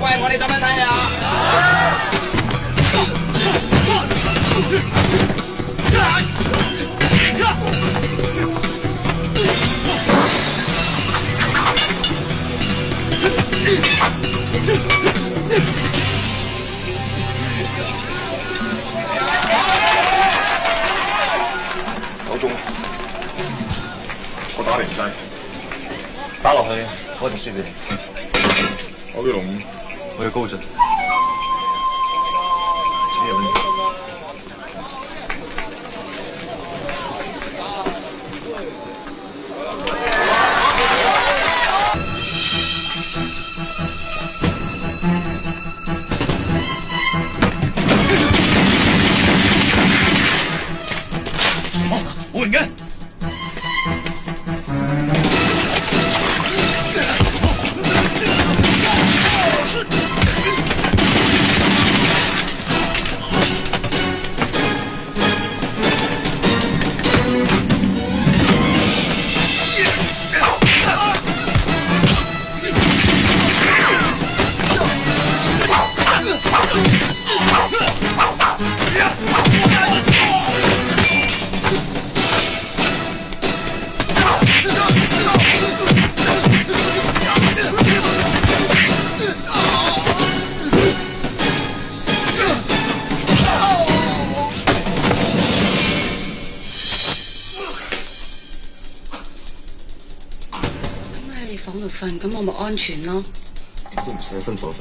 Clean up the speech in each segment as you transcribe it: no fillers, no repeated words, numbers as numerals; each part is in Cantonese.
喂，我哋做乜睇啊？9鐘，我打你唔制，打落去，我一定輸俾你。我叫龍五，我叫高進。自己有咩？冇人嘅。房度瞓，咁我咪安全咯。都唔使分房瞓。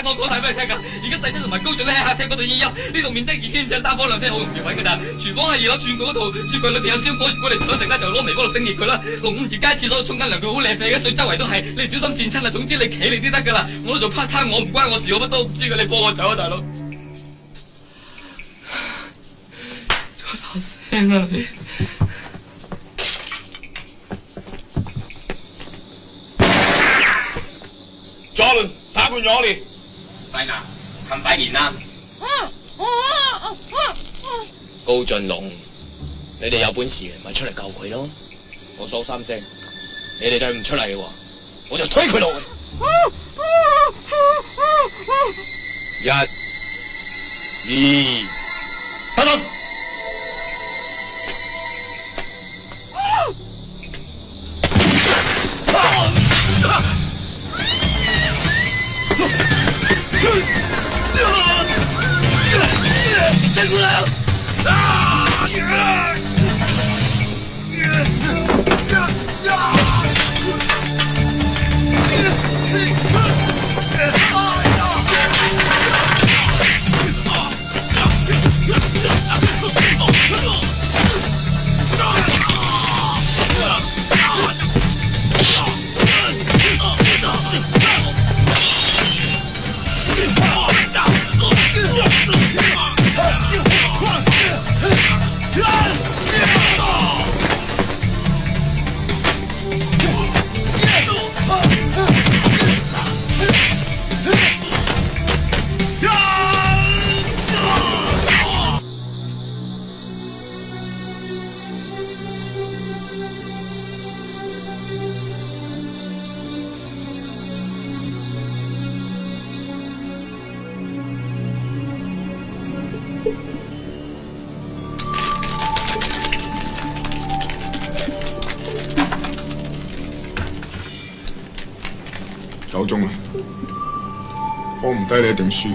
我講晒俾你聽㗎，而家細仔同埋高進咧喺客廳嗰度演音，呢度面積2000尺，3房2廳，好容易揾㗎咋。廚房係2樓轉角嗰度，雪櫃裏邊有燒果，如果你唔想食咧，就攞微波爐叮熱佢啦。龍五而家喺廁所度沖緊涼，佢好舐啡嘅水周圍都係，你小心跣親啦。總之你企嚟啲得㗎啦，我都做 part time，我唔關我事，我乜都唔知㗎，你幫我走啊，大佬。做大聲啊你！左輪打佢咗你。快拿，冚快言啦！高進龍，你哋有本事咪出嚟救佢咯！我數3聲，你哋再唔出嚟嘅話，我就推佢落去。1、2，等等。站出来！9鐘啦，放唔低你一定輸。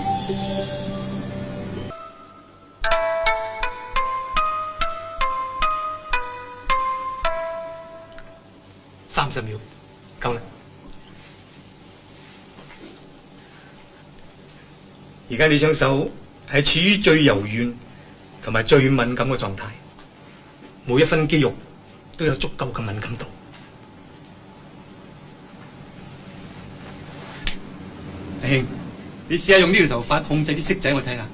30秒，夠啦。而家你雙手係處於最柔軟同埋最敏感嘅狀態，每一分肌肉都有足夠嘅敏感度。阿兄，你試下用呢條頭髮控制啲色仔，我睇下。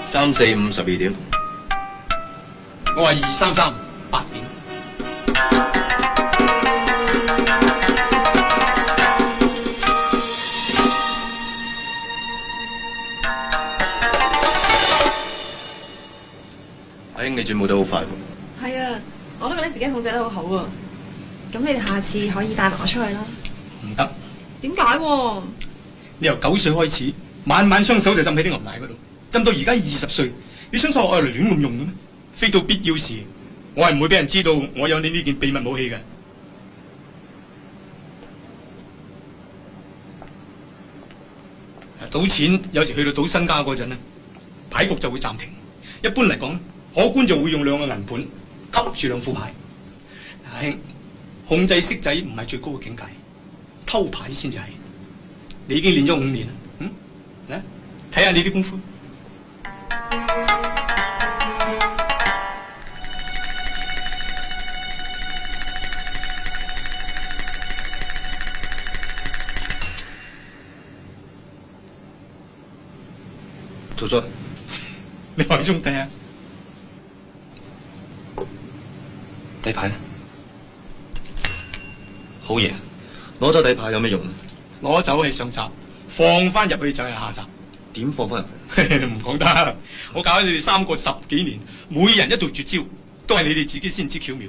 3、4、5、12點。我話2、3、3、8點。阿兄，你轉舞得好快喎。係啊，我都覺得自己控制得好好喎。咁你哋下次可以帶埋我出去啦。唔得，點解喎？你由9歲開始，晚晚雙手就浸喺啲牛奶嗰度，浸到而家20歲，你雙手愛嚟亂咁用嘅咩？非到必要時，我係唔會俾人知道我有你呢件秘密武器嘅。賭錢有時去到賭身家嗰陣咧，牌局就會暫停。一般嚟講，可官就會用2個銀盤吸住2副牌。阿兄，控制色仔唔係最高嘅境界，偷牌先至係。你已經練咗5年啦，嚟睇下你啲功夫。做咗，你話中睇下，底牌呢？好嘢，攞走底牌有咩用？攞走係上集，放翻入去就係下集。點放翻入去？唔講得，我教咗你哋3個10幾年，每人一道絕招，都係你哋自己先知巧妙。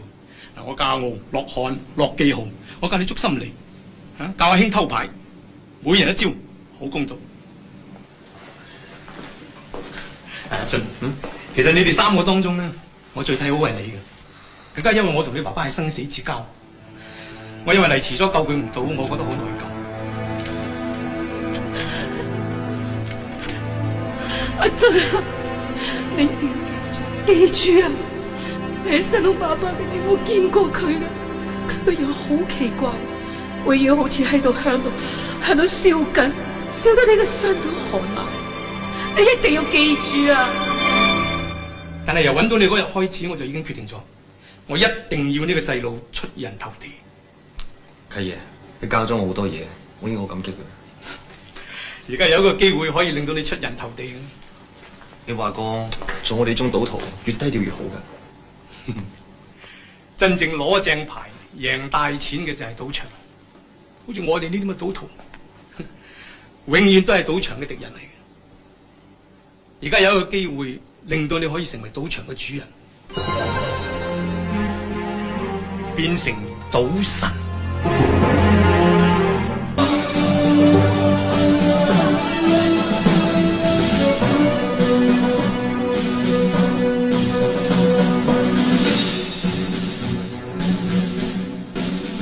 嗱，我教我落漢、落記號，我教你捉心理，教阿兄偷牌，每人一招，好公道。阿俊，其實你哋3個當中咧，我最睇好係你嘅，更加因為我同你爸爸係生死之交。我因為嚟遲咗救佢唔到，我覺得好內疚。阿俊啊，你一定要記住啊！你細佬爸爸你我見過佢嘅，佢個樣好奇怪，永遠好似喺度響度笑緊，笑得你個身都寒埋。你一定要記住啊！但係由揾到你嗰日開始，我就已經決定咗，我一定要呢個細路出人頭地。契爺，你教咗我好多嘢，我已經好感激佢。而家有一個機會可以令到你出人頭地嘅。你話過做我哋呢種賭徒，越低調越好㗎。真正攞正牌、贏大錢嘅就係賭場。好似我哋呢啲咁嘅賭徒，永遠都係賭場嘅敵人嚟嘅。而家有一個機會，令到你可以成為賭場嘅主人，變成賭神。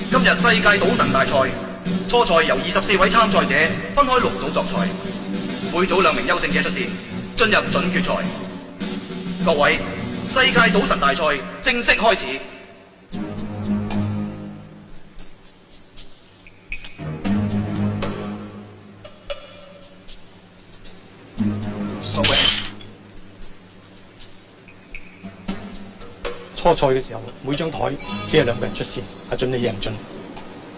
今日世界賭神大賽初賽由24位參賽者分開6組作賽，每組2名優勝者出線，進入準決賽。各位，世界賭神大賽正式開始。所謂初賽嘅時候，每張台只係2個人出線，阿俊你贏盡，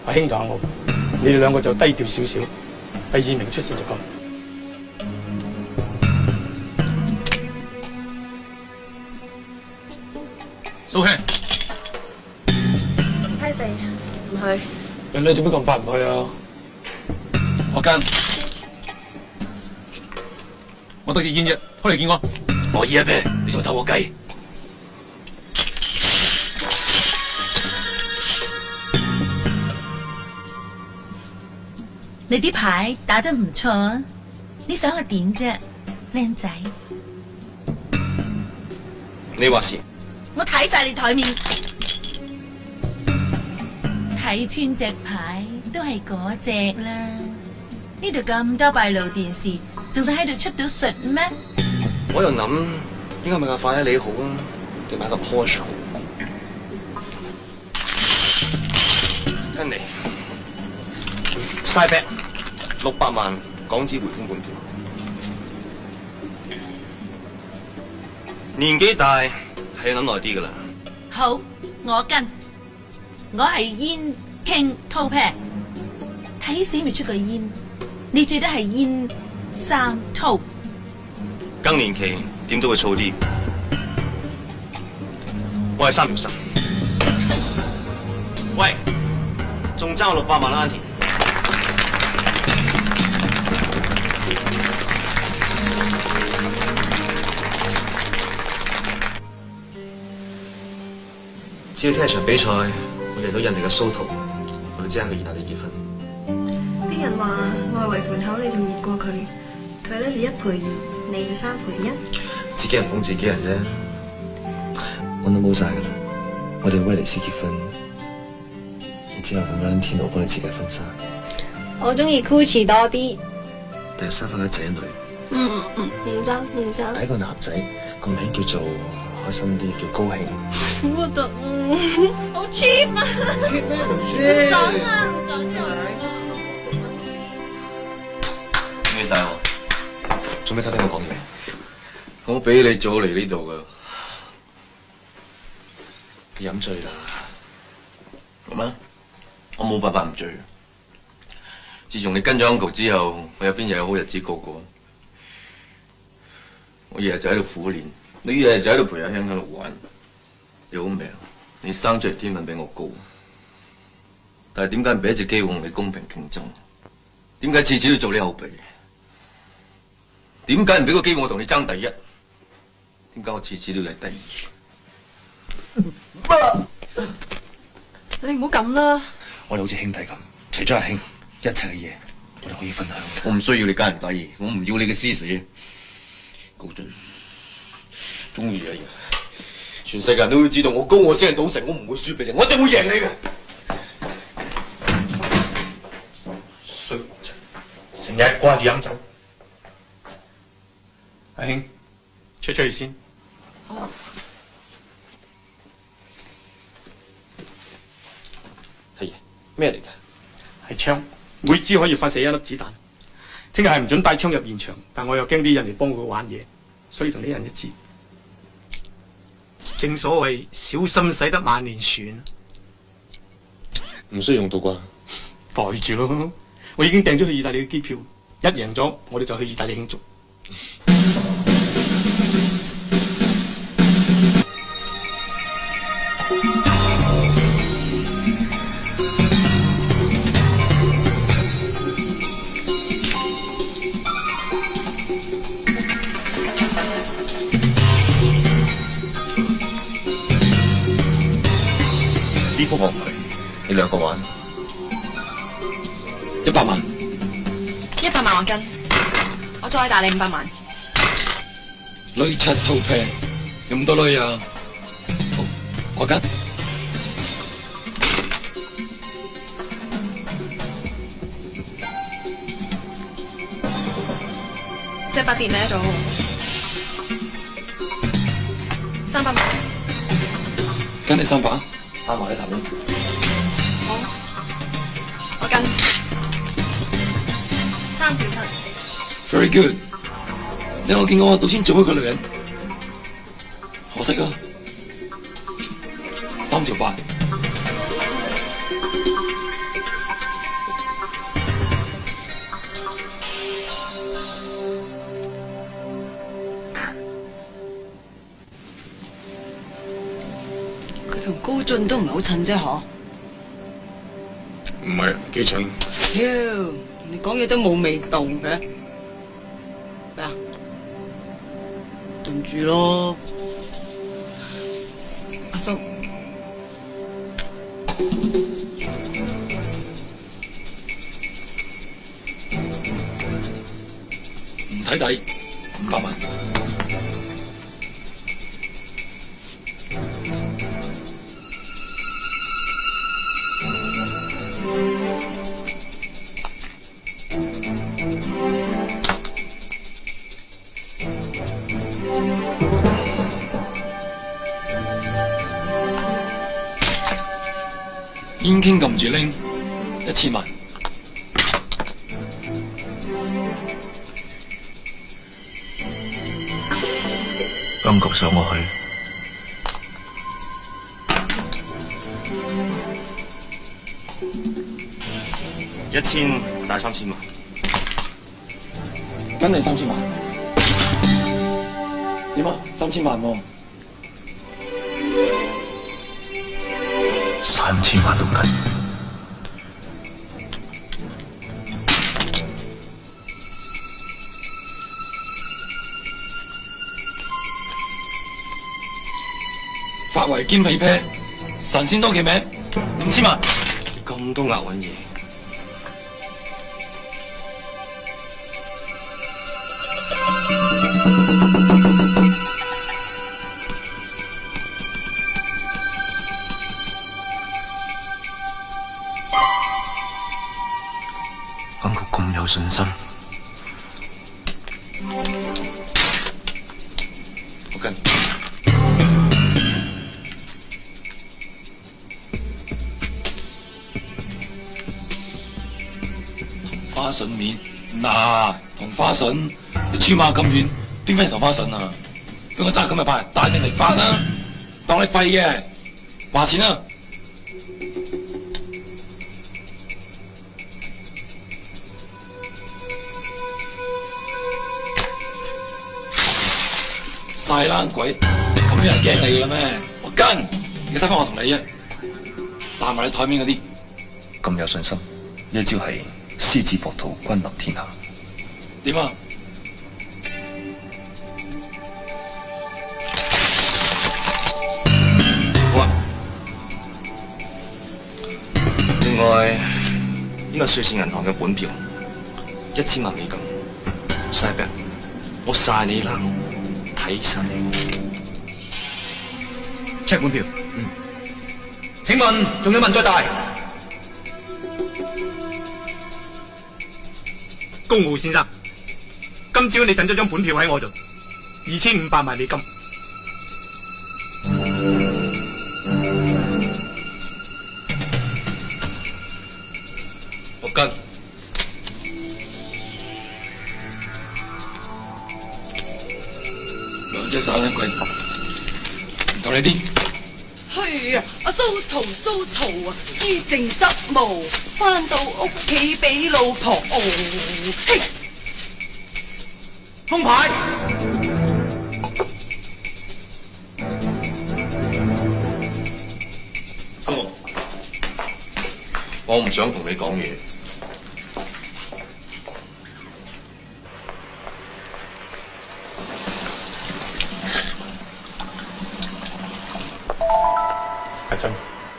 阿兄同阿我，你哋2個就低調少少，第2名出線就夠。蘇兄，批4，唔去。你做乜咁快唔去啊？我跟，我得支煙啫，開嚟見我。我依一啤，你想偷我雞？你啲牌打得唔錯啊！你想我點啫，靚仔？你話事。我睇晒你台面。睇穿隻牌都係嗰隻啦。呢度咁多閉路電視，仲使喺度出到術咩？我又諗應該買架法拉利好啊，定買架 Porsche 好？跟嚟 ，Side bet 600萬港紙回款本票。年紀大係要諗耐啲噶啦。好，我跟。我係煙傾套劈，睇死未出過煙，你最多係煙三套。更年期點都會燥啲。我係3條腎。喂，仲爭我600萬啦 ，Auntie。只要聽一場比賽，我贏到印尼嘅蘇圖，我哋即刻去意大利結婚。啲人話外圍盤口你仲熱過佢，佢咧就1賠2，你就3賠1。自己人捧自己人啫，我都冇晒噶啦。我哋去威尼斯結婚，然之後揾 Valentino 幫你設計婚紗。我中意 Gucci 多啲。第日生翻個仔女。唔得。睇個男仔個名叫做開心啲，叫高興。好核突啊！好 cheap 啊！唔准啊！唔准做。咩晒我？做咩偷聽我講嘢？我俾你早嚟呢度噶。你飲醉啦？咁啊？我冇辦法唔醉。自從你跟咗 uncle 之後，我入邊又有好日子過過。我日日就喺度苦練，你日日就喺度陪阿香喺度玩。你好命，你生出嚟天分比我高。但係點解唔俾一隻機會同你公平競爭？點解次次要做你後備？點解唔俾個機會我同你爭第一？點解我次次都嚟第二？你唔好咁啦。我哋好似兄弟咁，除咗阿兄，一切嘅嘢我哋可以分享。我唔需要你家人打義，我唔要你嘅施捨。高進，終於有一日，全世界人都會知道我高我先係賭神，我唔會輸俾你，我一定會贏你嘅。衰仔，成日掛住飲酒。阿兄，出去先。好。係嘢咩嚟㗎？係槍，每支可以發射1粒子彈。聽日係唔准帶槍入現場，但我又驚啲人嚟幫佢玩嘢，所以同啲人一致。正所謂小心駛得萬年船，唔需要用到啩？袋住咯。我已經訂咗去意大利嘅機票，一贏咗我哋就去意大利慶祝。呢鋪我唔去，你兩個玩。100萬，100萬我跟，我再大你500萬。女七套平，有咁多女啊？好，我跟。隻8跌歪咗，300萬。跟你300。啱埋你頭。好，我跟3條7。Very good。你有冇見過我賭錢做一個女人？可惜啊，3條8。佢同高進都唔係好襯啫，嗬？唔係幾蠢。妖，你講嘢都冇味道嘅。咩啊？對唔住咯，阿叔。唔睇底，500萬。燕傾撳住拎1000萬。金局想我去， 1000打3000萬，跟你3000萬。點啊？3000萬喎。 3000萬都跟。發圍兼皮啤，神仙多記名，5000萬。咁多押韻嘢。 金局咁有信心，我跟。花筍面嗱，同花筍，你住馬咁遠，邊翻嚟同花筍啊？俾我揸咁嘅牌，帶定嚟翻啦，當你廢嘅，話錢啦。晒冷鬼，咁有人驚你嘅啦咩？我跟，而家得翻我同你啫，帶埋你台面嗰啲。咁有信心，呢招係獅子搏兔，君臨天下。點啊？好啊。另外，呢個瑞士銀行嘅本票1000萬美金，晒俾我晒你啦，睇晒你。check 本票。請問仲有問再大？公務先生，今朝你等咗張本票喺我度，2500萬美金。我跟。兩隻手兩鬼，唔同你啲。係啊，阿蘇圖啊，書正執毛，翻到屋企俾老婆熬。嘿，封牌。我唔想同你講嘢。阿俊，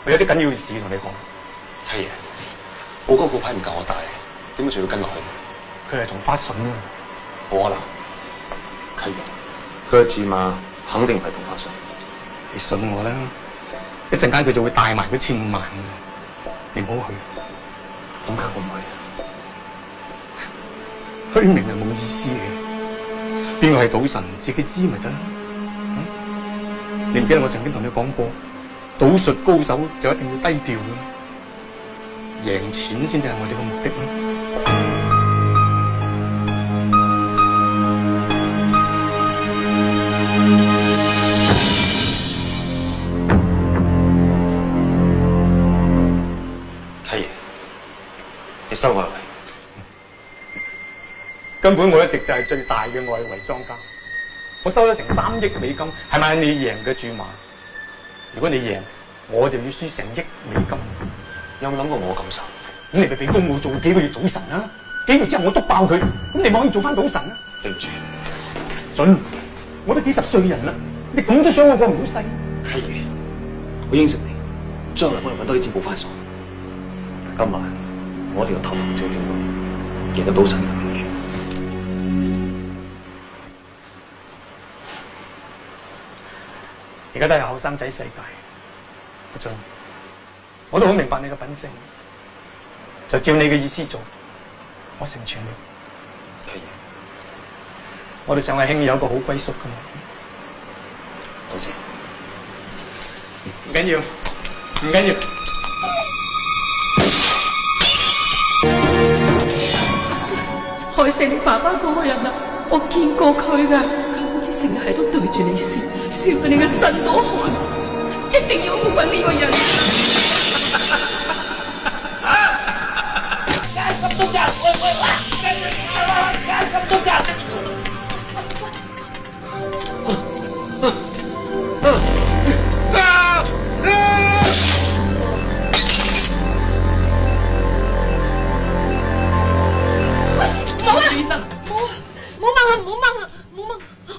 我有啲緊要嘅事同你講。睇嘢，我嗰副牌唔夠我大，點解仲要跟落去？佢係同花筍啊！冇可能，契爺，佢嘅注碼肯定唔係同花順。你信我啦，一陣間佢就會帶埋嗰1000萬，你唔好去。點解我唔去？虛名係冇意思嘅，邊個係賭神自己知咪得啦。你唔記得我曾經同你講過，賭術高手就一定要低調嘅，贏錢先至係我哋嘅目的咯。收埋嚟，根本我一直就係最大嘅外圍莊家，我收咗成3億美金，係咪你贏嘅注碼？如果你贏，我就要輸成億美金。有冇諗過我感受？咁你咪俾公務做幾個月賭神啊？幾個月之後我督爆佢，咁你咪可以做翻賭神啊？對唔住，準，我都幾10歲人啦，你咁都想我過唔到世？係嘅，我應承你，將來我哋揾多啲錢補翻數。今晚我哋要投入正正贏得賭神嘅名譽。而家都係後生仔世界，阿俊，我都好明白你嘅品性，就照你嘅意思做，我成全你。契爺，我哋上位兄有一個好歸宿噶嘛。多謝。唔緊要，唔緊要。害死你爸爸嗰個人啊！我見過佢噶，佢好似成日喺度對住你笑，笑到你嘅腎都寒，一定要去揾呢個人。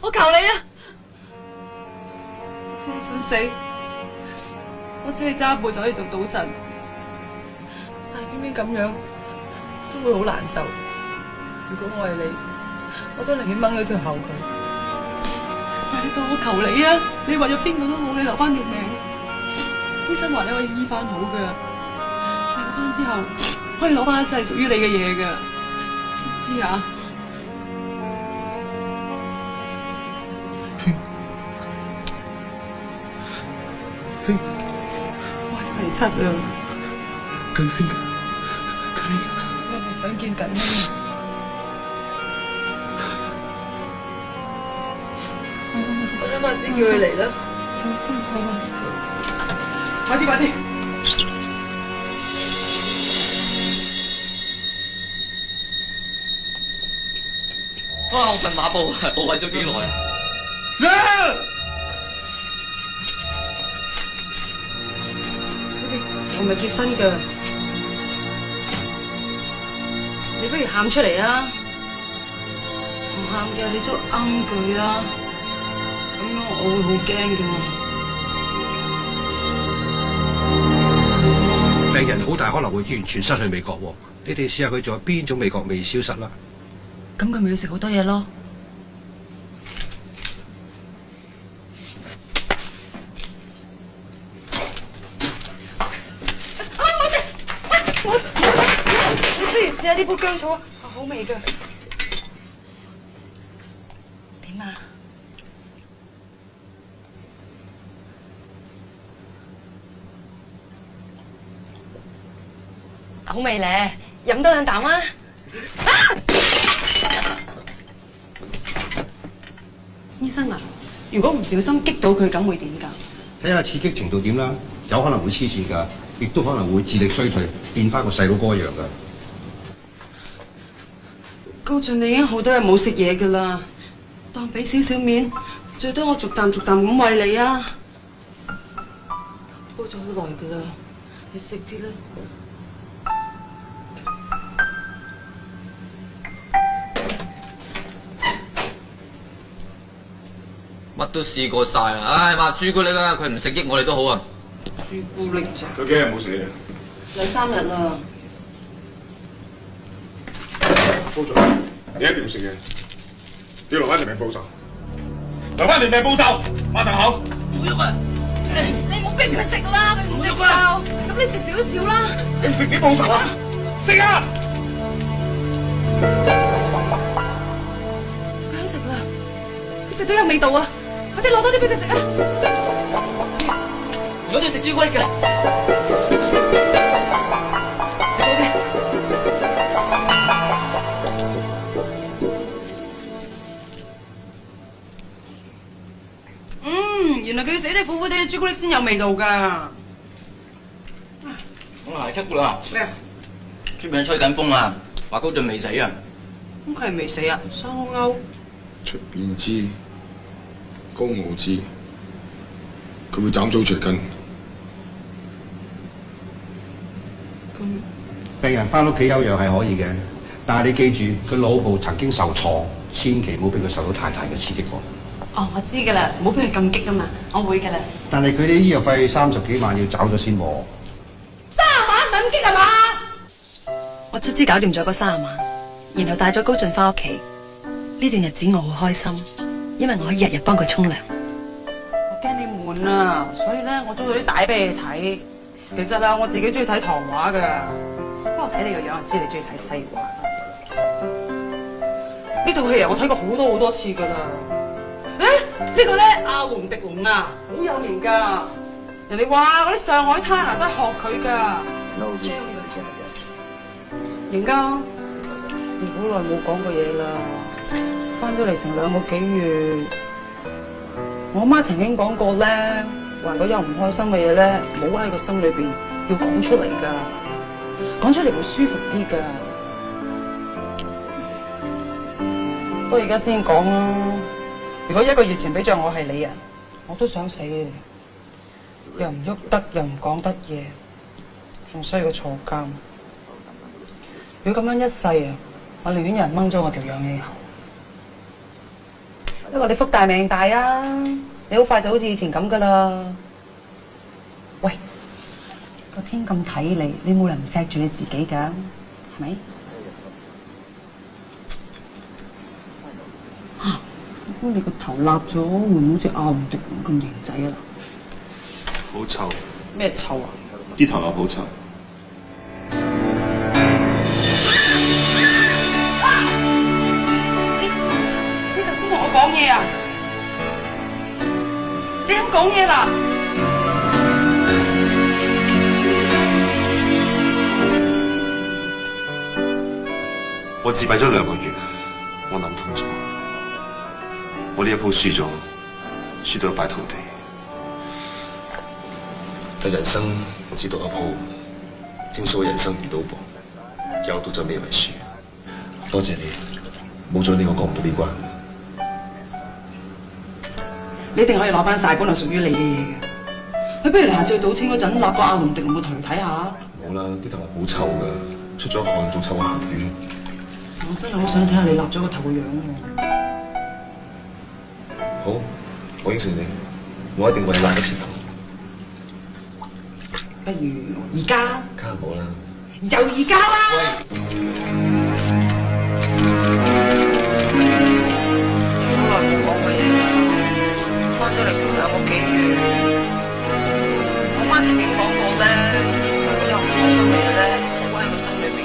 我求你啊！我真係想死，我只係揸一步就可以做賭神，但係偏偏咁樣都會好難受。如果我係你，我都寧願掹咗條喉佢。但係你當我求你啊！你為咗邊個都好，你留翻條命。醫生話你可以醫翻好噶，病翻之後可以攞翻一切屬於你嘅嘢噶，知唔知啊？我係細七啊！佢我係想見緊你。我想馬子叫佢嚟啦！快啲快啲！哇！我份馬報我為咗幾耐啊！我咪結婚噶，你不如喊出嚟啊！唔喊嘅你都啱佢啊，咁樣我會好驚噶。病人好大可能會完全失去味覺喎，你哋試下佢仲有邊種味覺未消失啦？咁佢咪要食好多嘢咯？試下呢杯薑醋啊，好味噶。點啊？好味咧，飲多兩啖啊！醫生啊，如果唔小心擊到佢，咁會點㗎？睇下刺激程度點啦，有可能會黐線㗎，亦都可能會智力衰退，變翻個細佬哥一樣㗎。高進，你已經好多日冇食嘢㗎啦，當俾少少面，最多我逐啖逐啖咁餵你啊！煲咗好耐㗎啦，你食啲啦。乜都試過晒啦，唉，買朱古力啦，佢唔食益我哋都好啊。朱古力咋？佢幾日冇食嘢？兩三日啦。高進，你一定要食嘢，要留翻條命報仇，留翻條命報仇，擘大口。唔喐啊！你唔好逼佢食啦，佢唔食就，咁你食少少啦。你唔食點報仇啊？食啊！佢肯食啦，佢食到有味道啊！快啲攞多啲俾佢食啊！我中意食朱古力㗎，食多啲。原來佢要死得苦苦地嘅朱古力先有味道㗎。我係出㗎啦。咩啊？出面吹緊風啊，話高進未死啊。咁佢係未死啊？生勾勾。出邊知，高傲知，佢會斬草除根。病人翻屋企休養係可以嘅，但係你記住，佢腦部曾經受創，千祈唔好俾佢受到太大嘅刺激喎。哦，我知㗎啦，唔好俾佢咁激啊嘛，我會㗎啦。但係佢啲醫藥費30幾萬要找咗先喎。30萬唔係咁激係嘛？我卒之搞掂咗嗰30萬，然後帶咗高進翻屋企。呢段日子我好開心，因為我可以日日幫佢沖涼。我驚你悶啊，所以咧我租咗啲帶俾你睇。其實啊，我自己中意睇唐畫㗎，不過睇你個樣就知你中意睇西畫。呢套戲啊，我睇過好多好多次㗎啦。呢個咧阿龍迪龍啊，好有型㗎。人哋話嗰啲上海灘啊都係學佢㗎。型㗎。你好耐冇講過嘢啦，翻咗嚟成2個幾月。我媽曾經講過咧，話如果有唔開心嘅嘢咧，唔好喺個心裏邊，要講出嚟噶，講出嚟會舒服啲噶。不過而家先講啦，如果1個月前俾着我係你啊，我都想死嘅，又唔喐得，又唔講得嘢，仲衰過坐監。如果咁樣一世啊，我寧願有人掹咗我條氧氣喉。不過你福大命大啊，你好快就好似以前咁噶啦。喂，個天咁睇你，你冇人唔錫住你自己噶，係咪？嚇！咁你個頭立咗，會唔會好似阿胡迪咁型仔啊？好臭。咩臭啊？啲頭髮好臭。你頭先同我講嘢啊？你咁講嘢啦？我自閉咗2個月，我諗通咗，我呢一鋪輸咗，輸到一敗塗地。但人生我只讀一鋪，正所謂人生如賭博，有賭就未為輸。多謝你，冇咗你我過唔到呢關。你一定可以攞翻晒本來屬於你嘅嘢嘅。不如你下次去賭錢嗰陣，立個阿龍迪龍個頭嚟睇下。冇啦，啲頭髮好臭噶，出咗汗仲臭過鹹魚。我真係好想睇下你立咗個頭嘅樣喎。好，我應承你，我一定為你立一次頭。不如而家？梗係冇啦。就而家啦！好耐冇講過嘢啦，翻咗嚟成2個幾月。我媽曾經講過咧，如果有唔開心嘅嘢咧，唔好喺個心裏邊。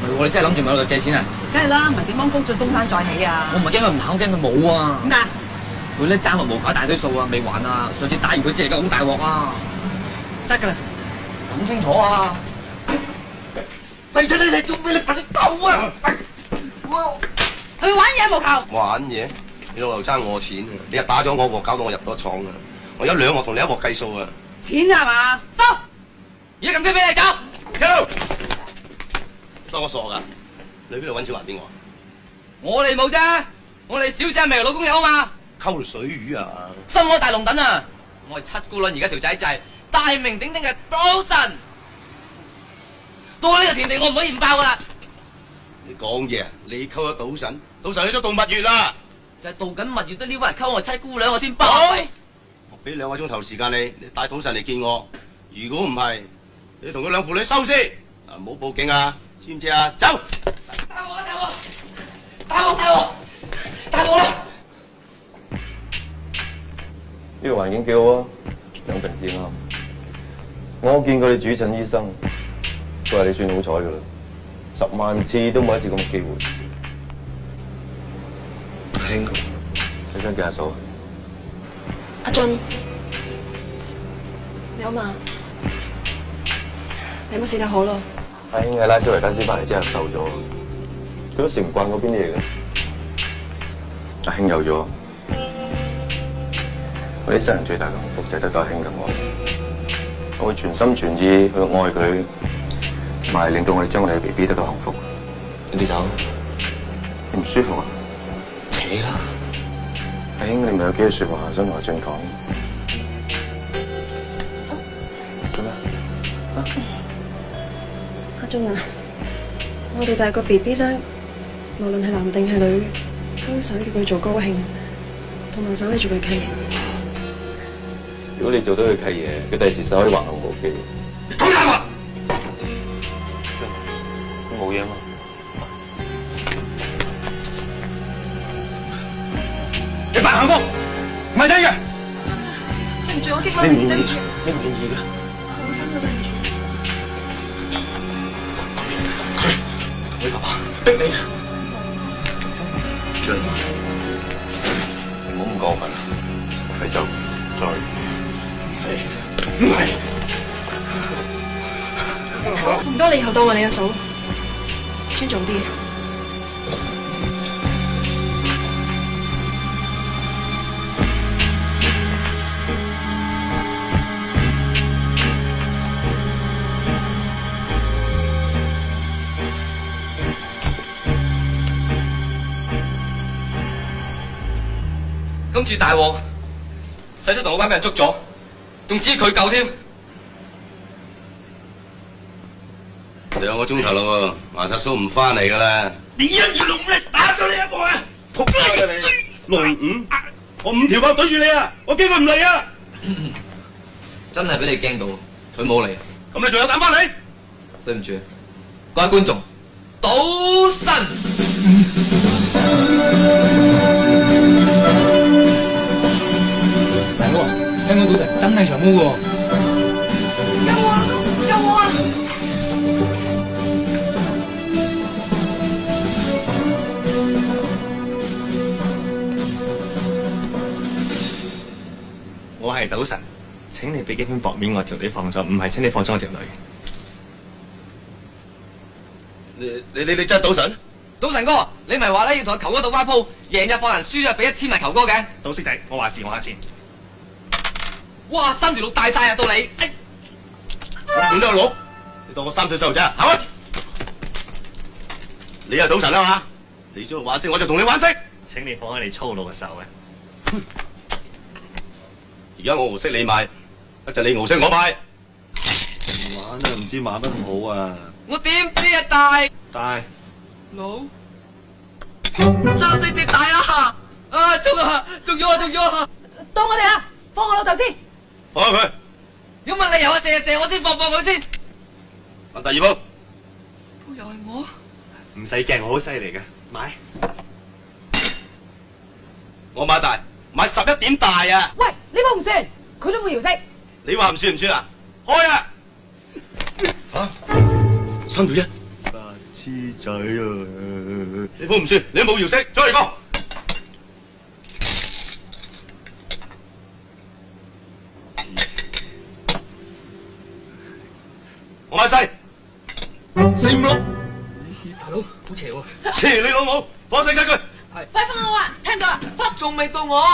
唔係喎，你真係諗住問我借錢啊？梗係啦，唔係點樣高進東山再起啊？我唔係驚佢唔肯，我驚佢冇啊。點解？佢咧爭落無搞大堆數啊，未還啊！上次打完佢借夠咁大鑊啊！得㗎啦，諗清楚啊！細仔你做咩？你快啲走啊！去玩嘢無球。玩嘢？你老豆爭我錢啊！你又打咗我鑊，搞到我入咗廠啊！我有2鑊同你1鑊計數啊！錢咋係嘛？收！而家撳機俾你走。當我傻㗎？你邊度揾錢還俾我？我哋冇啫，我哋小姐咪老公有啊嘛。溝水魚啊！深海大龍躉啊！我係七姑娘，而家條仔就係大名鼎鼎嘅賭神。到呢個田地，我唔可以唔爆噶啦！你講嘢啊！你溝咗賭神，賭神去咗度蜜月啦！就係度緊蜜月都撩翻嚟溝我七姑娘，我先爆。我俾2個鐘頭時間你帶賭神嚟見我。如果唔係，你同佢兩父女收先。唔好報警啊！知唔知啊？走！帶我啦！啦！呢個環境幾好啊，養病至啱。我見過你主診醫生，佢話你算好彩噶啦，10萬次都冇一次咁嘅機會。阿兄，你想計下數？阿俊，你好嘛？你冇事就好咯。阿兄喺拉斯維加斯翻嚟之後瘦咗，佢都食唔慣嗰邊啲嘢嘅。阿兄有咗。我啲世人最大嘅幸福就係得到阿兄嘅愛，我會全心全意去愛佢，同埋令到我哋將我哋嘅 BB 得到幸福。你走，你唔舒服啊？扯啦！阿兄，你咪有幾句説話想同阿俊講？做咩？阿俊啊，我哋大個 BB 咧，無論係男定係女，都想叫佢做高興，同埋想你做佢契爺。如果你做到佢契爺，佢第時就可以橫行無忌。講大話！冇嘢嘛？你扮幸福，唔係真嘅。對唔住，我激嬲你唔對唔住，你唔願意㗎？好心嘅對唔住。你爸爸逼你。俊，你唔好咁過分，你就再。唔係。唔該，你以後當我你阿嫂。尊重啲。今次大鑊，洗出同老闆俾人捉咗，仲指佢救添。 2個鐘頭咯喎，麻擦蘇唔翻嚟噶啦！你因住龍咧打咗你一個啊！仆街啊你！龍五，我5條炮對住你啊！我驚佢唔嚟啊！真係俾你驚到，佢冇嚟。咁你仲有膽翻嚟？對唔住，各位觀眾，賭神！大佬啊，聽講賭神真係長毛喎。有啊，有啊！ 我係賭神，請你俾幾片薄面我條女放咗，唔係請你放咗我隻女。你真係賭神？賭神哥，你咪話咧要同阿球哥賭翻鋪，贏就放人，輸就俾1000萬球哥嘅。賭色仔，我話事，我話錢。哇，3條路大晒啊，到你！咁都有路？你當我3歲細路仔啊？係咪？你係賭神啊嘛？你中意玩色，我就同你玩色。請你放開你粗魯嘅手啊！而家我豪色你買，一陣你豪色我買。玩啊，唔知玩得好啊！我點知啊大大佬，3、4隻大啊！啊中啊，中咗啊，中咗啊！當我哋啊，放我老豆先。放開佢。有乜理由啊？射我先放佢先。第2鋪。又係我。唔使驚，我好犀利嘅，買。我買大，買11點大啊！喂，呢鋪唔算，佢都會搖色。你話唔算唔算啊？開啊！啊！3條1。白痴仔啊！你鋪唔算，你都冇搖色，再嚟個。我買細。4、5、6。大佬，好邪喎！邪你老母，放細佢。快放我啊！聽到啦，放仲未到我。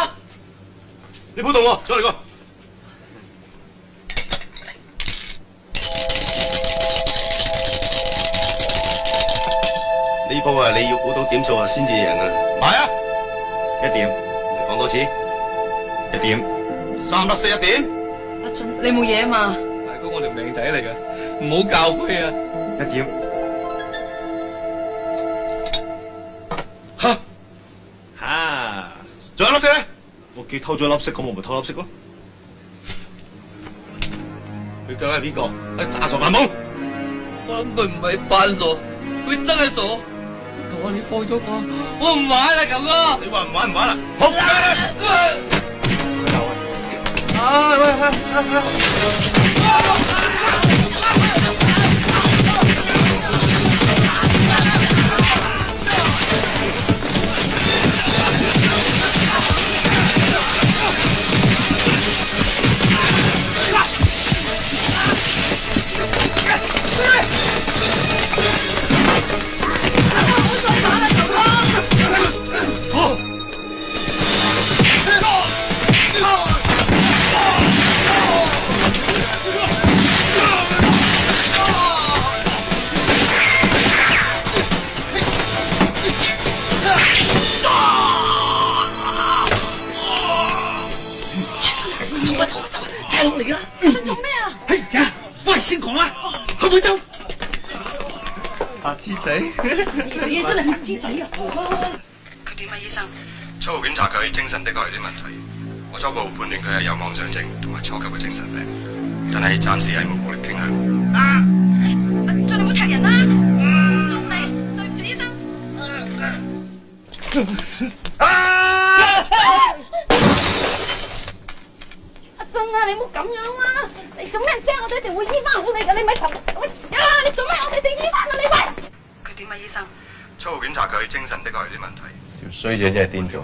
你鋪到我，再嚟個。呢鋪啊，你要估到點數啊，先至贏啊！買啊！1點，你講多次。1點，3粒色1點。阿俊，你冇嘢啊嘛？大哥，我條命仔嚟㗎，唔好教佢啊！1點。嚇！嚇！仲有粒色咧？我記偷咗粒色，咁我咪偷粒色咯。佢究竟係邊個？係詐傻扮懵。我諗佢唔係扮傻，佢真係傻。求下你放咗我唔玩啦，球哥。你話唔玩唔玩啦？好嘅。先講啦，去唔去走？白痴仔，你真係白痴仔啊！佢點啊，醫生？初步檢查佢精神的確有啲問題，我初步判斷佢係有妄想症同埋初級嘅精神病，但係暫時係冇暴力傾向。阿俊，你唔好踢人啦！仲嚟，對唔住醫生。阿俊啊，你唔好咁樣啦！你做咩啫？我哋一定會醫翻好你噶，你咪咁。你做咩？我哋一定醫翻啊！你喂！佢點啊，醫生？初步檢查佢精神的確有啲問題。條衰仔真係癲咗。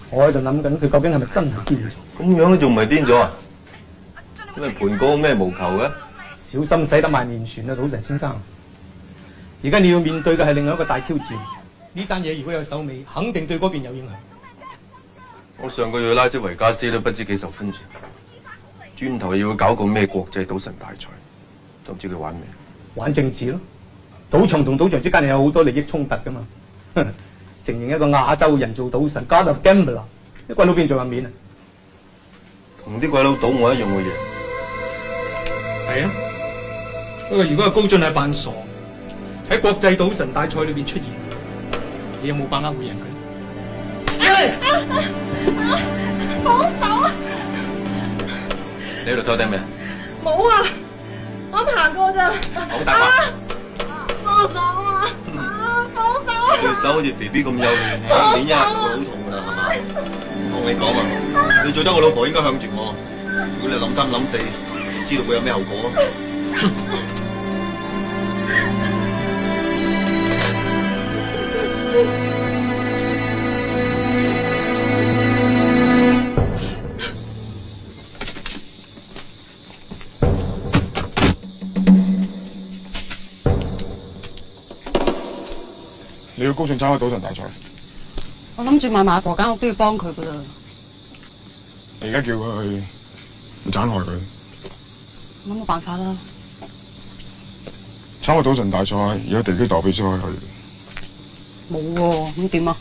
我喺度諗緊佢究竟係咪真係癲咗？咁樣都仲唔係癲咗啊？因為盤哥咩無球嘅？小心使得萬年船啊，賭神先生！而家你要面對嘅係另外一個大挑戰。呢單嘢如果有手尾，肯定對嗰邊有影響。我上個月拉斯維加斯都不知幾受歡迎，轉頭要搞個咩國際賭神大賽，都唔知佢玩咩。玩政治咯，賭場同賭場之間係有好多利益衝突噶嘛。承認一個亞洲人做賭神 ，God of Gambler， 啲鬼佬邊仲有面啊？同啲鬼佬賭我一樣會贏。係啊，不過如果係高進係扮傻，喺國際賭神大賽裏邊出現，你有冇把握會贏佢？放手啊！你喺度偷聽咩？冇啊，我行過咋。好大話！放手啊！放手啊！對手好似 BB 咁幼嫩，你一下就會好痛㗎啦，係嘛？同你講啊，你做得我老婆應該向住我。如果你諗三諗四，知道會有咩後果啊？你要高進參加賭神大賽，我諗住買埋阿婆間屋都要幫佢噶啦。你而家叫佢去，唔斬害佢。咁冇辦法啦。參加賭神大賽，而家地區代表先可以去。冇喎，咁點啊？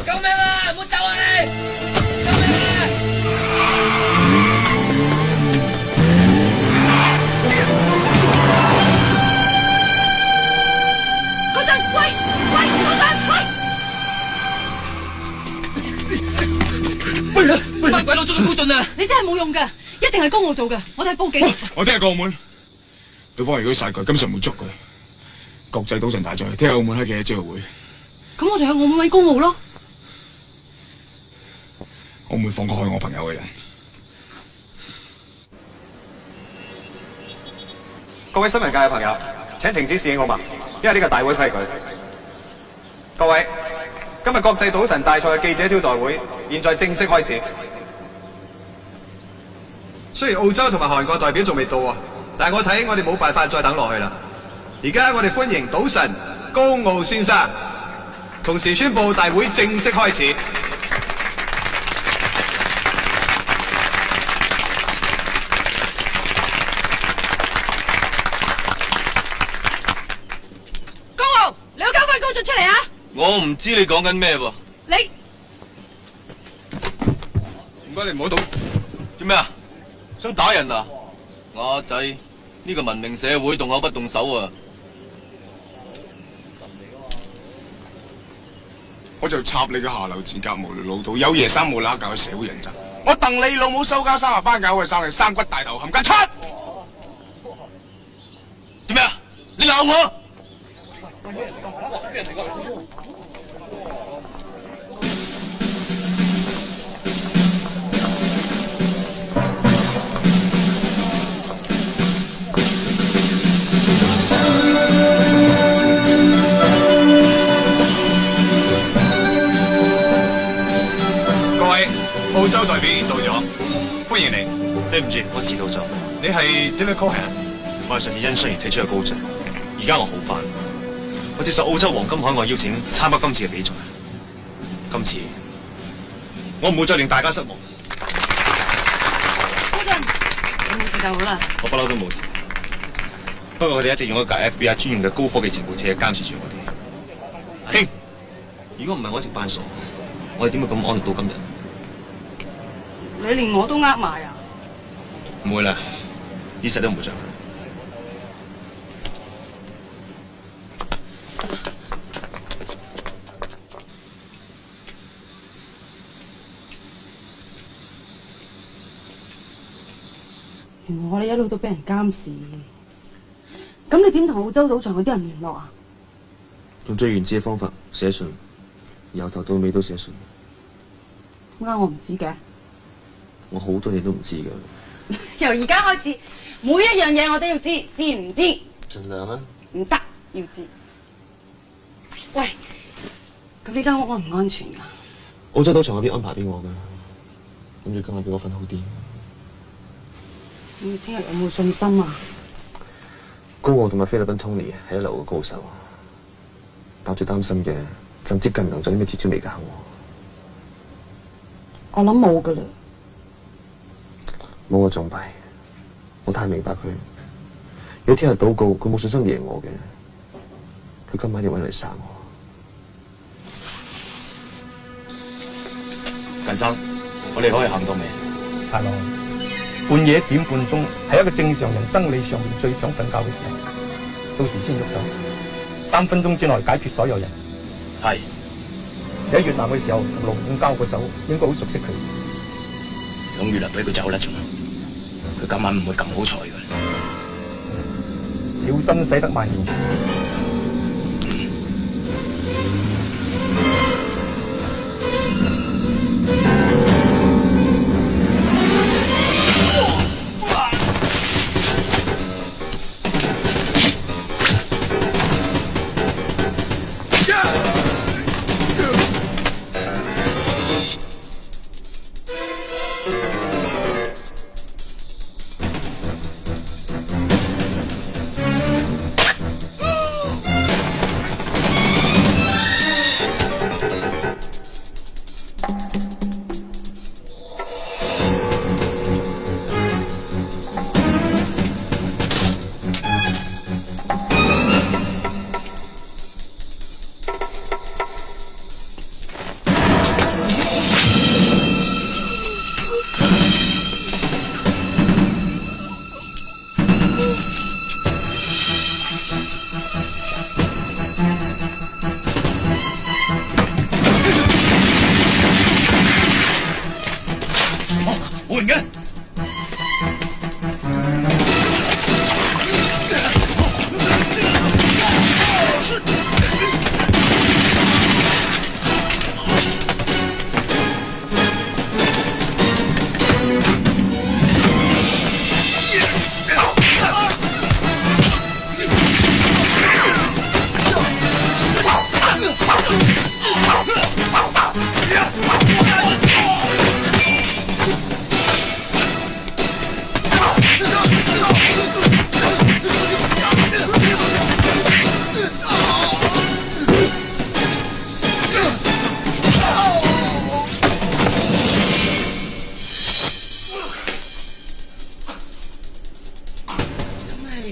救命啊！唔好走啊你！救命啊！嗰陣，喂，嗰陣，喂！乜鬼佬捉到高進啊！你真係冇用㗎，一定係公路做㗎，我哋去報警。我聽日過澳門，對方如果殺佢，今日唔會捉佢。國際賭神大賽，聽日澳門開記者招待會。咁我哋去澳門揾公路咯。澳門放過害我朋友嘅人。各位新聞界嘅朋友，請停止示警好嗎？因為呢個大會規矩。各位，今日國際賭神大賽嘅記者招待會現在正式開始。雖然澳洲同埋韓國代表仲未到啊，但係我睇我哋冇辦法再等落去啦。而家我哋歡迎賭神高傲先生，同時宣布大會正式開始。高傲，你要交翻高進出嚟啊！我唔知你講緊咩喎？你唔該你唔好賭。做咩啊？想打人啊？阿仔，呢個文明社會動口不動手啊！我就插你個下流賤格無聊老土，有爺生冇乸教嘅社會人渣。我戥你老母收交30班搞嘅生你生骨大頭冚家出！做咩啊？你鬧我？澳洲代表已經到咗，歡迎你。對唔住，我遲到咗。你係 David Cohen，我係上年因傷而退出嘅高進，而家我好返，我接受澳洲黃金海岸邀請參加今次嘅比賽。今次我唔會再令大家失望。高進，你冇事就好啦。我不嬲都冇事，不過佢哋一直用一架 FBI 專用嘅高科技情報車監視住我哋。兄，如果唔係我一直扮傻，我哋點會咁安樂到今日？你連我都呃埋啊！唔會啦，呢世都唔會再。原來我哋一路都俾人監視，咁你點同澳洲賭場嗰啲人聯絡啊？用最原始嘅方法寫信，由頭到尾都寫信。點解我唔知嘅？我好多嘢都唔知㗎。由而家開始，每一樣嘢我都要知，知唔知？盡量啊！唔得，要知。喂，咁呢間屋安唔安全㗎？澳洲賭場嗰邊安排俾我㗎，諗住今日俾我瞓好啲。你聽日有冇信心啊？高傲同埋菲律賓 Tony 係一流嘅高手，但我最擔心嘅就唔知近良咗啲咩鐵招未教我。我諗冇噶啦。冇我仲弊，我太明白佢。有天日禱告，佢冇信心贏我嘅，佢今晚要揾嚟殺我。近生，我哋可以行到未？賊郎，半夜1點半鐘係一個正常人生理上面最想瞓覺嘅時候，到時先喐手，3分鐘之內解決所有人。係。你喺越南嘅時候同盧永交過手，應該好熟悉佢。咁越南俾佢走啦，仲佢今晚唔會咁好彩嘅。小心使得萬年船。冇人嘅。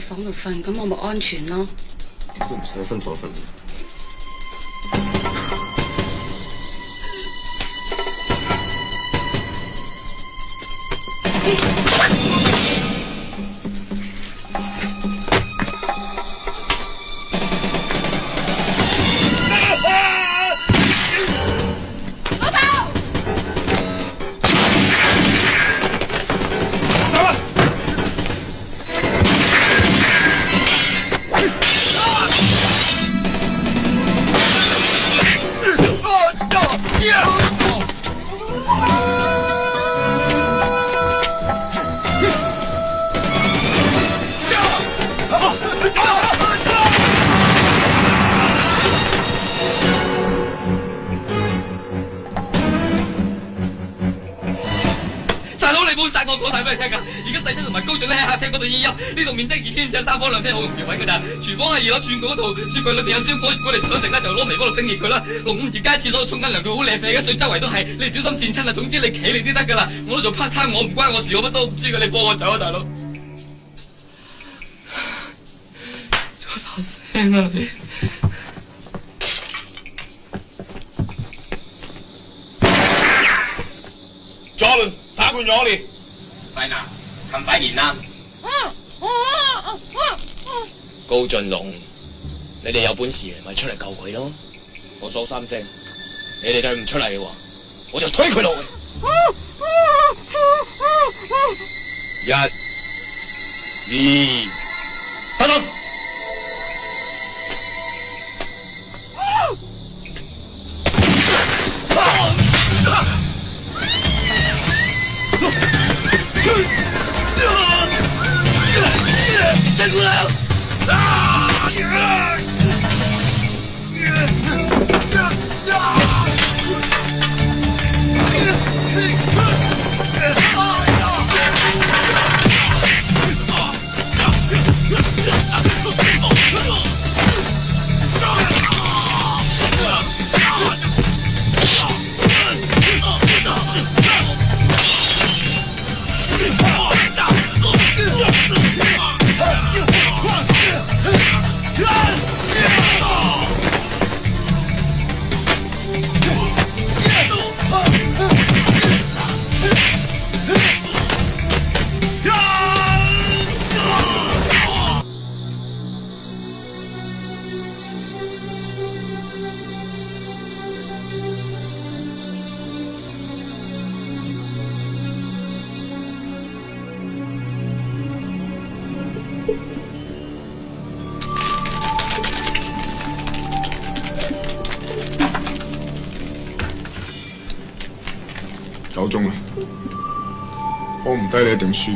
房度瞓，咁我咪安全咯。都唔使分房瞓。我講晒俾你聽㗎，而家細姐同埋高進咧喺客廳嗰度煙泣，呢度面積2000尺，3房2廳，好容易揾㗎咋。廚房係2樓轉角嗰度，雪櫃裏邊有燒火，如果你想食咧就攞微波爐叮熱佢啦。龍午而家廁所沖緊涼，佢好靚啡嘅水周圍都係，你小心跣親啊！總之你企嚟啲得㗎啦。我都做 part time， 我唔關我事，我乜都唔知㗎，你幫我走啊，大佬。再大聲啊你！左輪打佢左嚟。快拿，冚快年啦！高進龍，你哋有本事咪出嚟救佢咯！我數3聲，你哋再唔出嚟嘅話，我就推佢落去。1、2，等等。站住了！啊！夠鐘啦，放唔低你一定輸。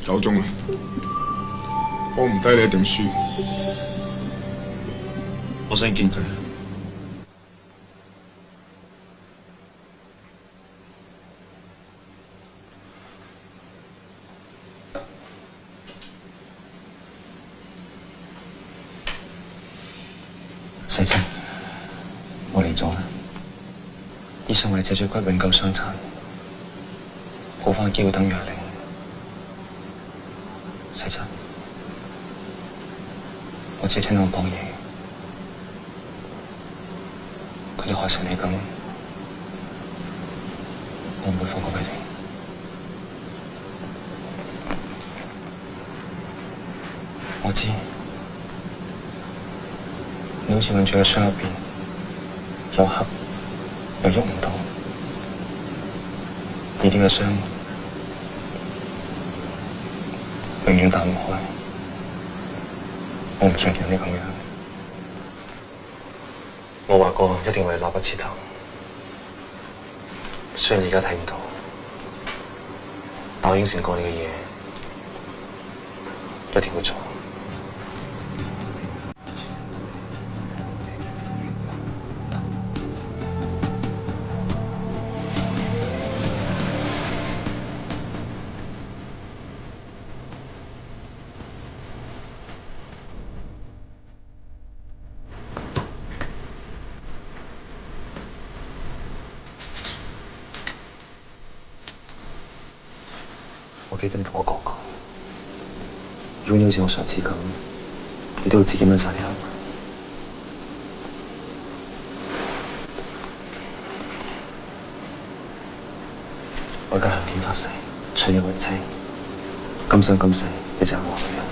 夠鐘啦，放唔低你一定輸。我想見佢。世清，我嚟咗啦。醫生為脊椎骨永久傷殘，好翻嘅機會等於係零。世清，我只係聽到講嘢，佢哋害成你咁，我唔會放過佢哋。我知，你好似困住喺箱入邊，又黑又喐唔到，呢啲嘅傷永遠打唔開。我唔想見你咁樣。我話過一定為你立不切頭，雖然而家睇唔到，但我應承過你嘅嘢，一定會做。我記得你同我講過，如果你好似我上次咁，你都要自己掹晒啲口。我而家向天發誓，娶你為妻，今生今世你就係我女人。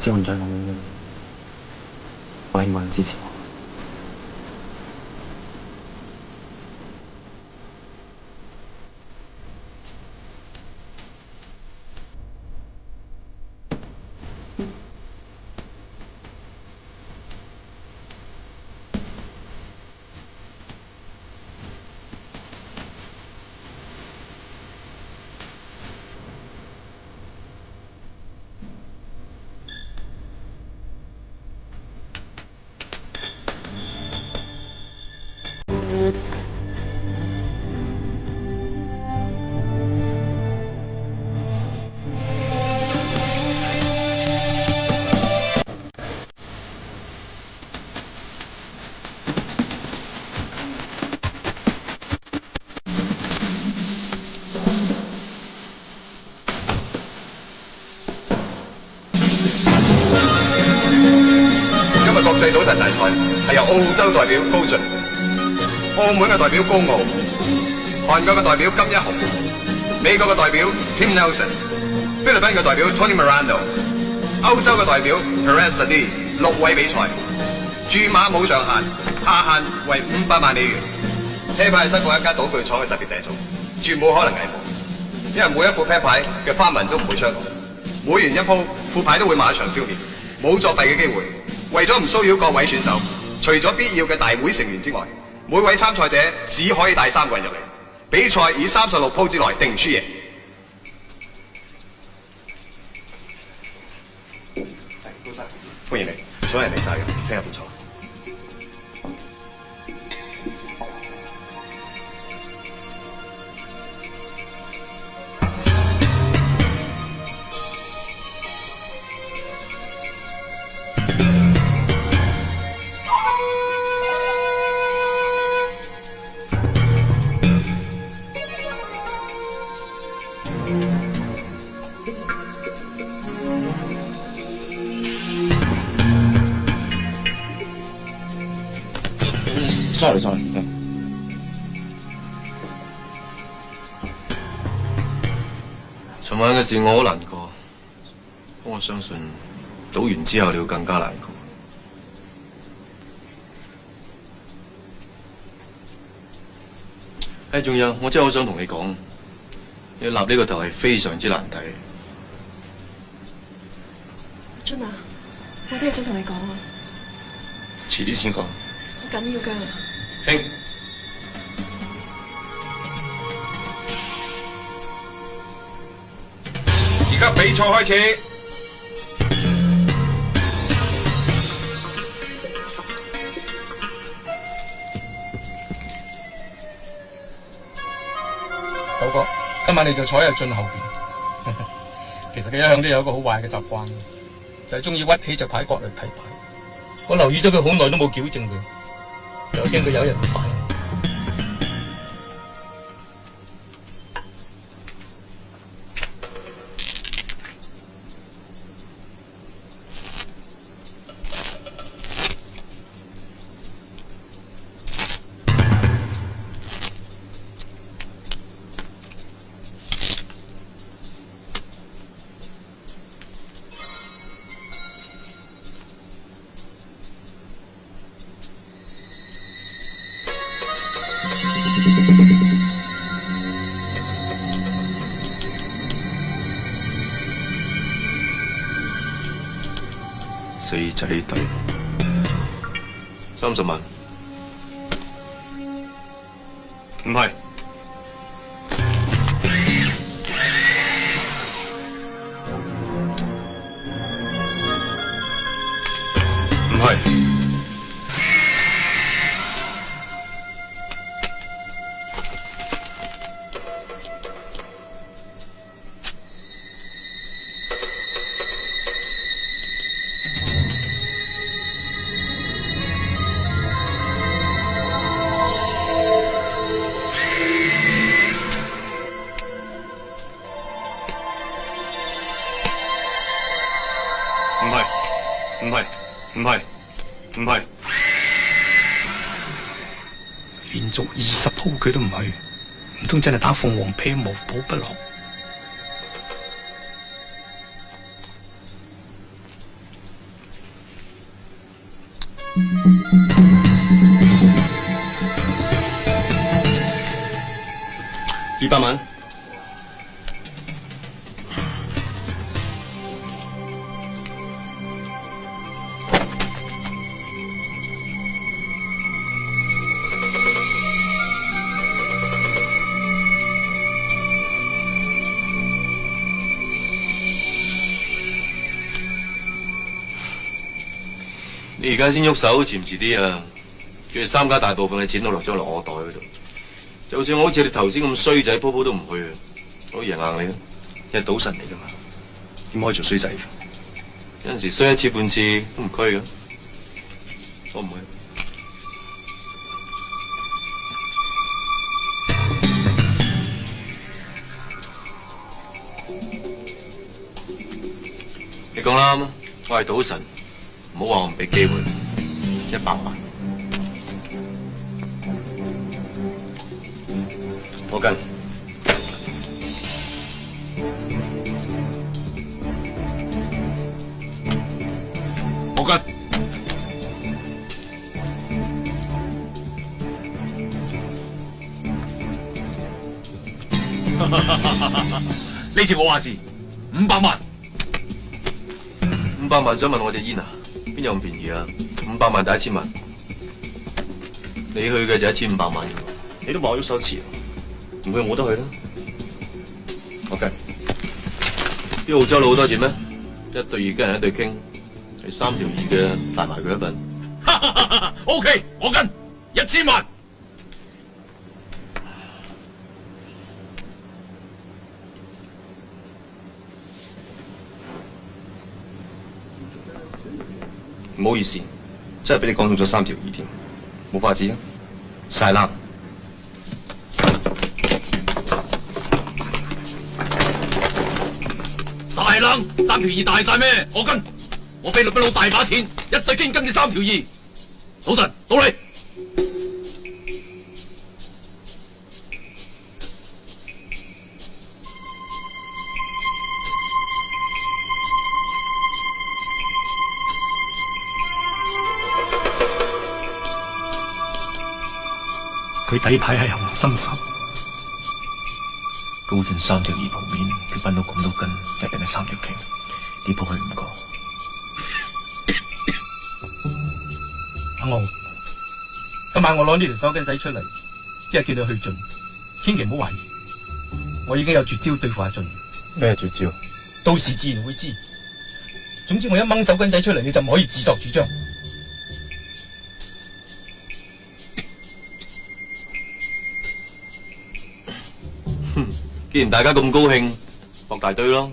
只要你再咁樣，我希望你支持我。國際賭神大賽係由澳洲代表高進、澳門嘅代表高傲、韓國嘅代表金一雄、美國嘅代表 Tim Nelson、菲律賓嘅代表 Tony Miranda、歐洲嘅代表 Perez Sadi 6位比賽，注碼冇上限，下限為500萬美元。啤牌係德國一家賭具廠嘅特別訂造，絕冇可能偽冒，因為每一副啤牌嘅花紋都唔會相同，每完一鋪副牌都會馬上消滅，冇作弊嘅機會。為咗唔騷擾各位選手，除咗必要嘅大會成員之外，每位參賽者只可以帶3個人入嚟。比賽以36鋪之內定輸贏。高生，歡迎你，所有人嚟晒嘅，請入邊坐。sorry。尋晚嘅事我好難過，不過我相信賭完之後你會更加難過。仲有，我真係好想同你講，你立呢個頭係非常之難睇。俊啊，我有啲嘢想同你講啊，遲啲先講。好緊要㗎。兄，而家比賽開始。九哥，今晚你就坐喺阿俊後邊。其實佢一向都有一個好壞嘅習慣，就係中意屈起隻牌角嚟睇牌。我留意咗佢好耐都冇矯正佢，就驚佢有一日會反。死仔底30萬，唔係，唔係，唔係，連續20鋪佢都唔去，唔通真係打鳳凰啤無寶不落？200萬。你而家先喐手，遲唔遲啲啊？佢哋3家大部分嘅錢都落咗落我袋嗰度。就算我好似你頭先咁衰仔，鋪鋪都唔去啊！我贏硬你，你係賭神嚟㗎嘛？點可以做衰仔？有陣時衰一次半次都唔拘㗎。我唔會。你講啦，我係賭神。唔好話我唔俾機會，100萬，我跟。我跟。呢次我話事，500萬。500萬想問我隻煙啊？邊有咁便宜啊？500萬抵1000萬，你去嘅就1500萬。你都話我喐手遲，唔去我都去啦。我跟。啲澳洲佬好多錢咩？1對2跟人1對傾，係3條2嘅帶埋佢一份。OK， 我跟1000萬。唔好意思，真係俾你講中咗3條2添，冇法子啊！晒冷。晒冷，3條2大晒咩？我跟，我菲律賓佬大把錢，1對傾跟住3條2。賭神，到你。佢底牌係紅心手。高進3條二鋪面，條賓到咁多斤，一定係3條傾，啲鋪去唔過。阿傲，今晚我攞呢條手巾仔出嚟，即係叫你去盡，千祈唔好懷疑。我已經有絕招對付阿俊。咩絕招？到時自然會知。總之我一掹手巾仔出嚟，你就唔可以自作主張。既然大家咁高興，博大堆咯，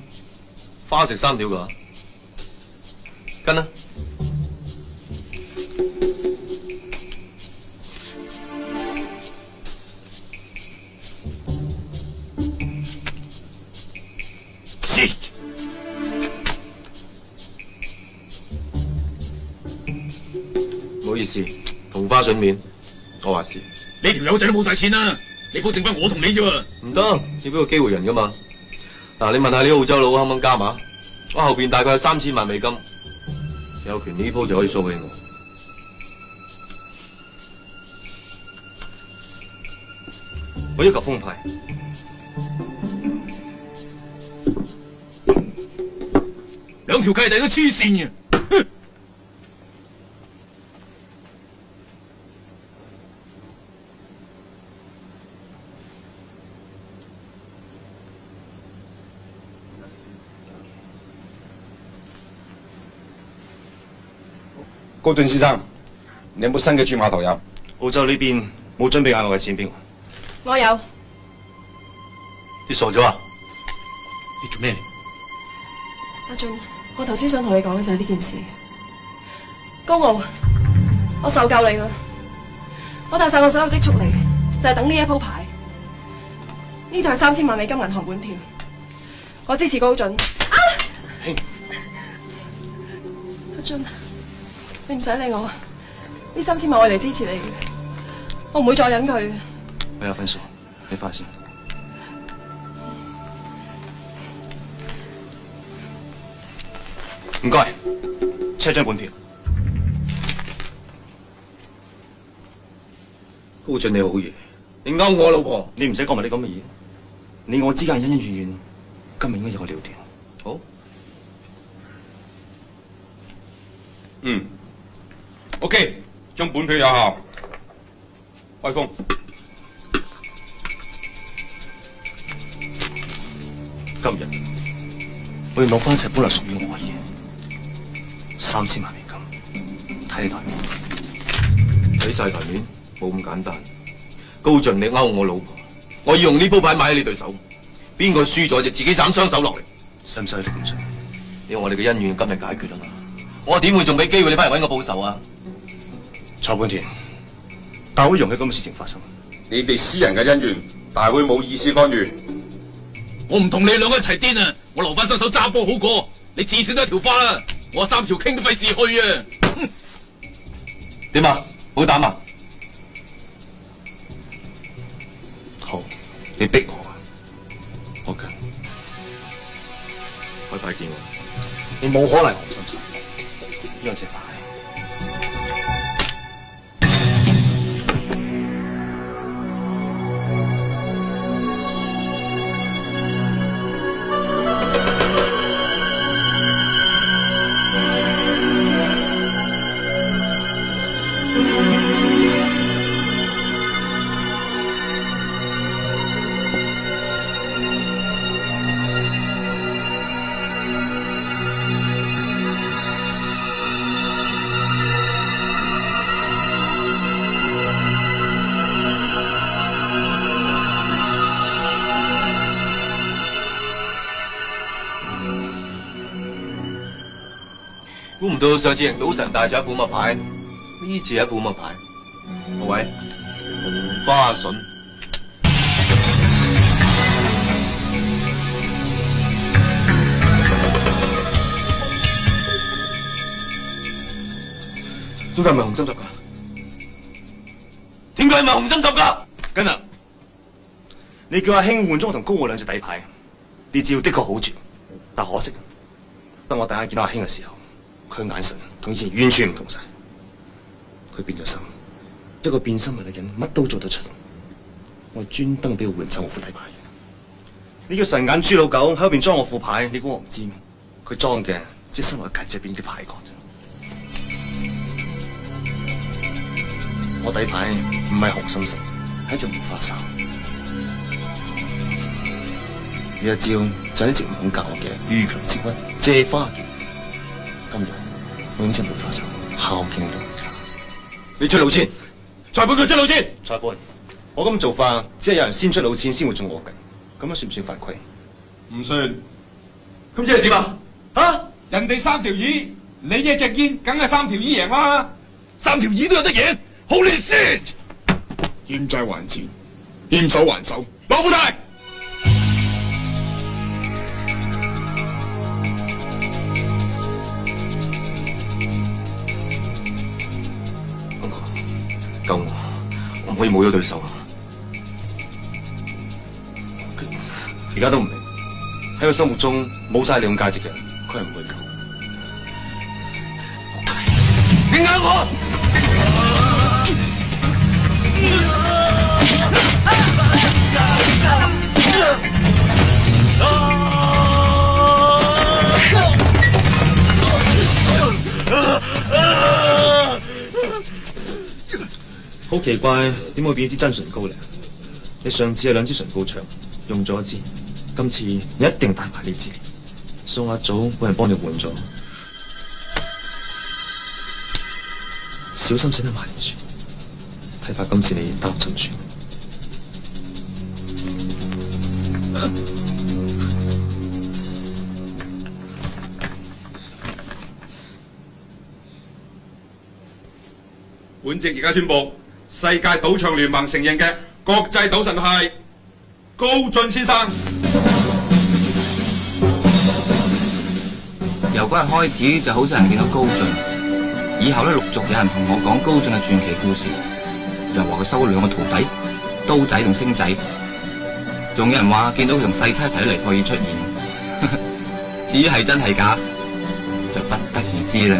花食3條㗎，跟啦。唔好意思，同花順面，我話事。你條友仔都冇晒錢啦，你鋪剩翻我同你啫喎。唔得，要俾個機會人噶嘛。嗱，你問下你澳洲佬肯唔肯加碼？我後邊大概有3000萬美金，有權呢鋪就可以掃起我。我要求封牌。兩條契弟都黐線嘅。高進先生，你有冇新嘅注碼投入？澳洲呢邊冇準備額外嘅錢俾我。我有。你傻咗啊？你做咩嚟？阿俊，我頭先想同你講嘅就係呢件事。高傲，我受夠你啦！我帶晒我所有積蓄嚟，就係等呢一鋪牌。呢台3000萬美金銀行本票，我支持高進。啊！阿俊，你唔使理我，呢3000萬我嚟支持你嘅，我唔會再忍佢。我有分數，你翻先。唔該，check 張本票。高進你好嘢，你勾我老婆，你唔使講埋啲咁嘅嘢。你我之間恩恩怨怨，今日應該有個了斷。好。OK， 張本票有效，開封。今日我要攞翻一齊本來屬於我嘅嘢，3000萬美金，睇你台面。睇晒台面冇咁簡單。高進你勾我老婆，我要用呢鋪牌買喺你對手，邊個輸咗就自己斬雙手落嚟。使唔使到咁盡？因為我哋嘅恩怨今日解決啊嘛，我點會仲俾機會你翻嚟揾我報仇啊？蔡本田，大會容許咁嘅事情發生。你哋私人嘅恩怨，大會冇意思干預。我唔同你兩個一齊癲啊！我留翻雙手揸波好過，你至少都一條花啦，我3條傾都費事去啊！點啊？好膽啊？好，你逼我，我跟。開牌見我。你冇可能紅心手，呢兩隻牌。估唔到上次贏賭神帶咗一副乜牌，呢次係一副乜牌？各位，紅花筍。點解唔係紅心十㗎？點解唔係紅心十㗎？跟啊！你叫阿興換咗我同高傲兩隻底牌，呢招的確好絕，但可惜，當我第一眼見到阿興嘅時候，佢眼神同以前完全唔同晒，佢變咗心，一個變心嘅女人乜都做得出，我專登俾佢換走我副底牌嘅。你叫神眼豬老狗喺後邊裝我副牌，你估我唔知咩？佢裝嘅只係身為戒指入邊啲牌角啫。我底牌唔係紅心神，係一隻梅花獸。呢一招就係一直唔肯教我嘅遇強即屈借花劍。今日我用隻梅花獸孝敬兩家。你出老千，裁判佢出老千。裁判，我咁做法只係有人先出老千先會中我計，咁樣算唔算犯規？唔算。咁即係點啊？啊！人哋3條魚，你一隻煙，梗係3條魚贏啦。3條魚都有得贏，Holy shit！欠債還錢，欠手還手，攞副牌。救我！我唔可以冇咗對手啊！而家都唔明，喺佢心目中冇晒利用價值嘅人，佢係唔會救。點解我？好奇怪，點會變支真唇膏嚟？你上次係2支唇膏牆，用咗1支，今次你一定帶埋呢支。數下組揾人幫你換咗，小心駛得慢啲，睇怕今次你兜唔轉。本席而家宣布，世界賭場聯盟承認嘅國際賭神係高進先生。由嗰日開始就好少人見到高進，以後咧陸續有人同我講高進嘅傳奇故事，又話佢收咗2個徒弟，刀仔同星仔，仲有人話見到佢同細妻一齊喺尼泊爾出現。至於係真係假，就不得而知啦。